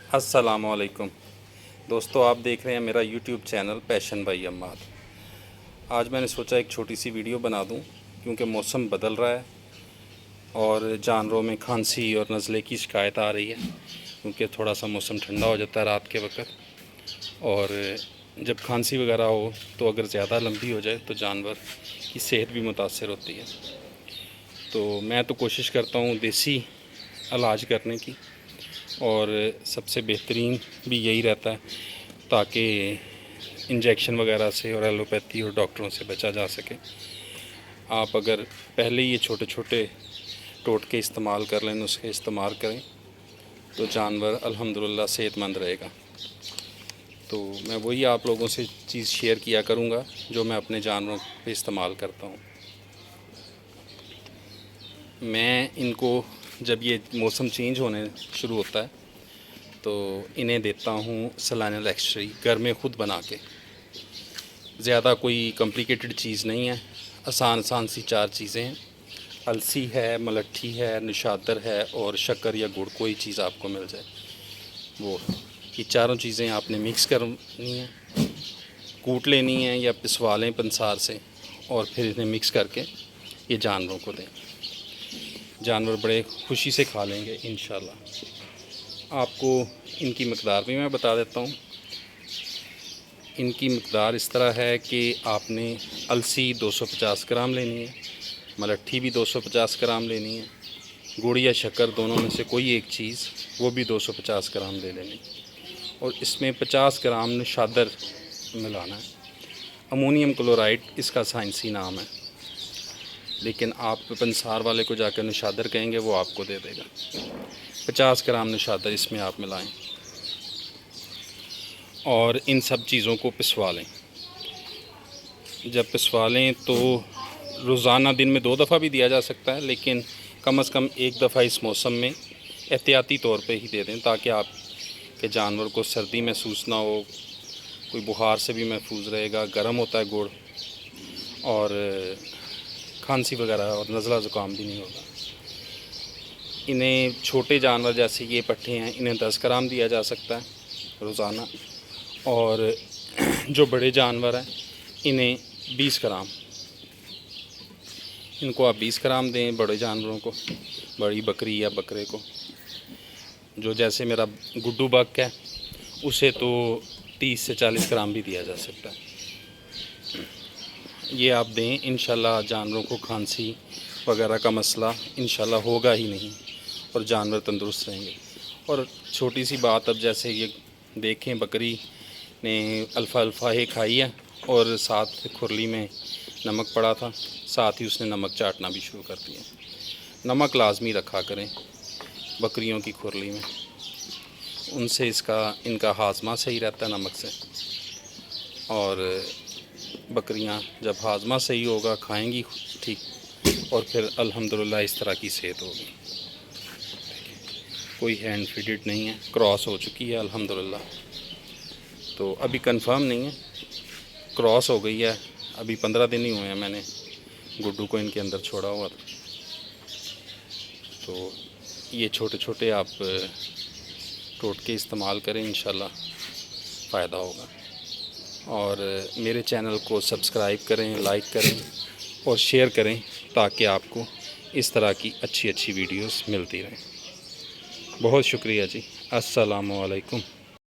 अस्सलाम वालेकुम दोस्तों, आप देख रहे हैं मेरा YouTube channel passion by Ammad. आज मैंने सोचा एक छोटी सी वीडियो बना दूं क्योंकि मौसम बदल रहा है और जानवरों में खांसी और नज़ले की शिकायत आ रही है क्योंकि थोड़ा सा मौसम ठंडा हो जाता है रात के वक्त। और जब खांसी वगैरह हो तो अगर ज़्यादा लंबी हो जाए तो जानवर की सेहत भी मुतासर होती है। तो मैं तो कोशिश करता हूँ देसी इलाज करने की, और सबसे बेहतरीन भी यही रहता है ताकि इंजेक्शन वगैरह से और एलोपैथी और डॉक्टरों से बचा जा सके। आप अगर पहले ये छोटे छोटे टोटके इस्तेमाल कर लें, नुस्खे इस्तेमाल करें, तो जानवर अल्हम्दुलिल्लाह सेहतमंद रहेगा। तो मैं वही आप लोगों से चीज़ शेयर किया करूँगा जो मैं अपने जानवरों पे इस्तेमाल करता हूँ। मैं इनको जब ये मौसम चेंज होने शुरू होता है तो इन्हें देता हूँ सलाइनल एक्सट्री घर में ख़ुद बना के। ज़्यादा कोई कॉम्प्लिकेटेड चीज़ नहीं है, आसान सी 4 चीज़ें हैं। अलसी है, मलट्ठी है, निशादर है और शक्कर या गुड़, कोई चीज़ आपको मिल जाए वो। ये चारों चीज़ें आपने मिक्स करनी है, कूट लेनी है या पिसवा लें पंसार से, और फिर इन्हें मिक्स करके ये जानवरों को दें। जानवर बड़े खुशी से खा लेंगे इंशाल्लाह। आपको इनकी मकदार भी मैं बता देता हूँ। इनकी मकदार इस तरह है कि आपने अलसी 250 ग्राम लेनी है, मलट्ठी भी 250 ग्राम लेनी है, गुड़ या शक्कर दोनों में से कोई एक चीज़ वो भी 250 ग्राम ले लेनी, और इसमें 50 ग्राम निशादर मिलाना है। अमोनियम क्लोराइड इसका साइंसी नाम है, लेकिन आप पंसार वाले को जाकर निशादर कहेंगे वो आपको दे देगा। 50 ग्राम निशादर इसमें आप मिलाएं और इन सब चीज़ों को पिसवा लें। जब पिसवा लें तो रोज़ाना दिन में 2 दफ़ा भी दिया जा सकता है, लेकिन कम से कम 1 दफ़ा इस मौसम में एहतियाती तौर पे ही दे दें ताकि आपके जानवर को सर्दी महसूस ना हो, कोई बुखार से भी महफूज रहेगा। गर्म होता है गुड़, और खांसी वगैरह और नज़ला ज़ुकाम भी नहीं होगा। इन्हें छोटे जानवर जैसे ये पट्ठे हैं, इन्हें 10 ग्राम दिया जा सकता है रोज़ाना, और जो बड़े जानवर हैं इन्हें 20 ग्राम, इनको आप 20 ग्राम दें बड़े जानवरों को, बड़ी बकरी या बकरे को। जो जैसे मेरा गुड्डू बक है उसे तो 30 से 40 ग्राम भी दिया जा सकता है। ये आप दें, इंशाल्लाह जानवरों को खांसी वगैरह का मसला इंशाल्लाह होगा ही नहीं और जानवर तंदुरुस्त रहेंगे। और छोटी सी बात, अब जैसे ये देखें बकरी ने अल्फ़ा है खाई है और साथ खुरली में नमक पड़ा था, साथ ही उसने नमक चाटना भी शुरू कर दिया। नमक लाजमी रखा करें बकरियों की खुरली में, उनसे इनका हाजमा सही रहता है नमक से। और बकरियां जब हाजमा सही होगा खाएंगी ठीक, और फिर अल्हम्दुलिल्लाह इस तरह की सेहत होगी। कोई हैंड फीडेड नहीं है, क्रॉस हो चुकी है अल्हम्दुलिल्लाह। तो अभी कंफर्म नहीं है, क्रॉस हो गई है। अभी 15 दिन ही हुए हैं मैंने गुड्डू को इनके अंदर छोड़ा हुआ था। तो ये छोटे छोटे आप टोटके इस्तेमाल करें, इंशाल्लाह फ़ायदा होगा। और मेरे चैनल को सब्सक्राइब करें, लाइक करें और शेयर करें ताकि आपको इस तरह की अच्छी वीडियोस मिलती रहें। बहुत शुक्रिया जी। अस्सलामु अलैकुम।